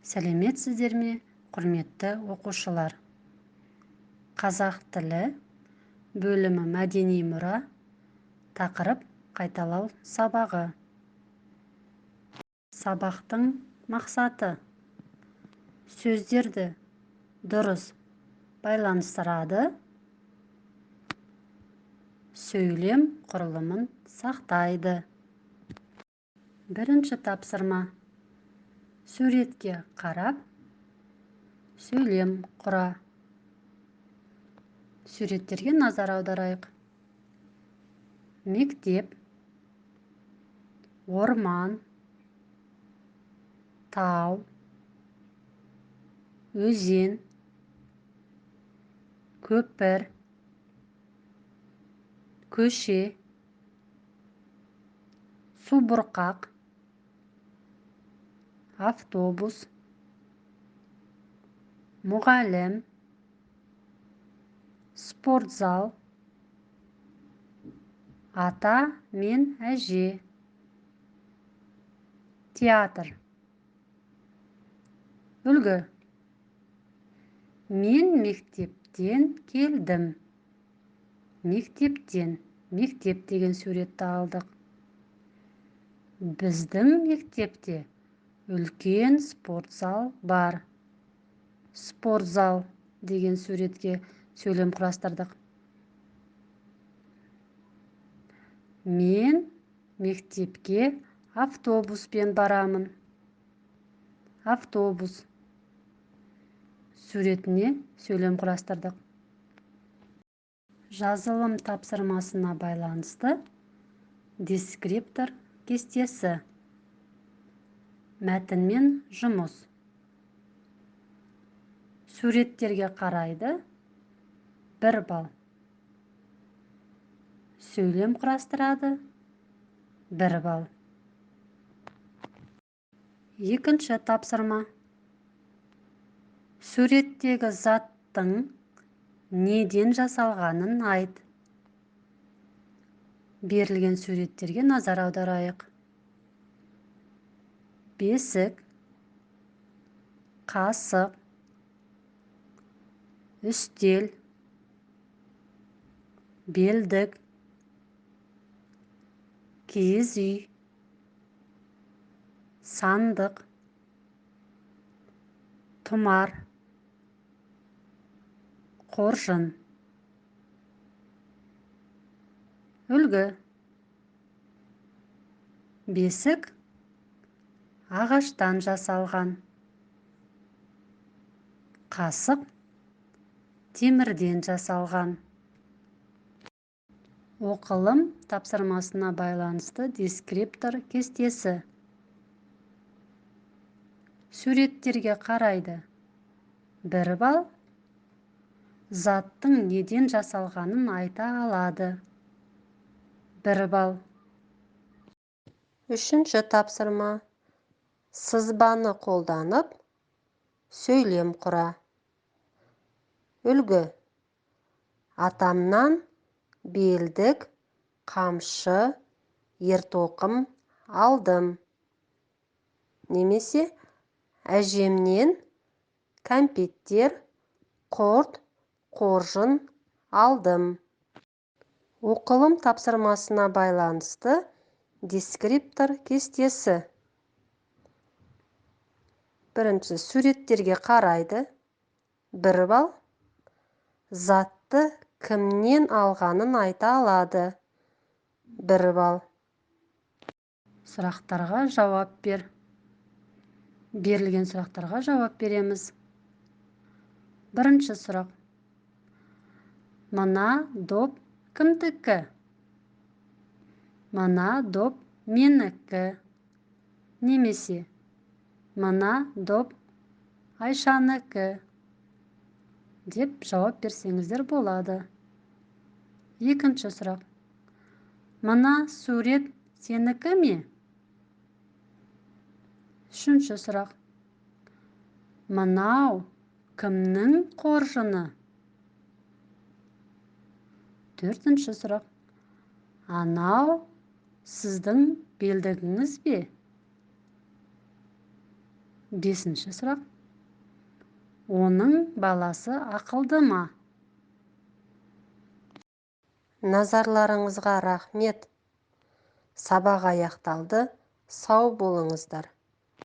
Сәлеметсіздер ме, құрметті оқушылар? Қазақ тілі бөлімі мәдени мұра, тақырып қайталау сабағы. Сабақтың мақсаты: сөздерді дұрыс байланыстырады, сөйлем құрылымын сақтайды. Бірінші тапсырма: суретке қарап, сөйлем құра. Суреттерге назар аударайық. Мектеп, орман, тау, өзен, көпір, көше, субұрқақ, автобус, мұғалім, спортзал, ата мен әже, театр. Үлгі: мен мектептен келдім. Мектептен, мектеп деген суретті алдық. Біздің мектепте үлкен спортзал бар. Спортзал деген суретке сөйлем құрастырдық. Мен мектепке автобуспен барамын. Автобус суретіне сөйлем құрастырдық. Жазылым тапсырмасына байланысты дескриптор кестесі. Мәтінмен жұмыс. Суреттерге қарайды, 1 балл. Сөйлем құрастырады, 1 балл. Екінші тапсырма: суреттегі заттың неден жасалғанын айт. Берілген суреттерге назар аударайық. Бесік, қасық, үстел, белдік, киіз үй, сандық, тұмар, қоржын. Үлгі: бесік ағаштан жасалған. Қасық темірден жасалған. Оқылым тапсырмасына байланысты дескриптор кестесі. Суреттерге қарайды, 1 балл. Заттың неден жасалғанын айта алады, 1 балл. Үшінші тапсырма: сызбаны қолданып, сөйлем құра. Үлгі: атамнан белдік, қамшы, ертоқым алдым. Немесе әжемнен кәмпиттер, құрт, қоржын алдым. Оқылым тапсырмасына байланысты дескриптор кестесі. Бірінші: суреттерге қарайды, 1 балл. Затты кімнен алғанын айта алады, 1 балл. Сұрақтарға жауап бер. Берілген сұрақтарға жауап береміз. Бірінші сұрақ: мына доп кімдікі? Мына доп менікі. Немесе мына доп Айшаныкі деп жауап берсеңіздер болады. Екінші сұрақ: мына сурет сенікі ме? Үшінші сұрақ: мынау кімнің қоржыны? Төртінші сұрақ: анау сіздің белдігіңіз бе? Бесінші сұрақ. Оның баласы ақылды ма? Назарларыңызға рахмет. Сабақ аяқталды. Сау болыңыздар.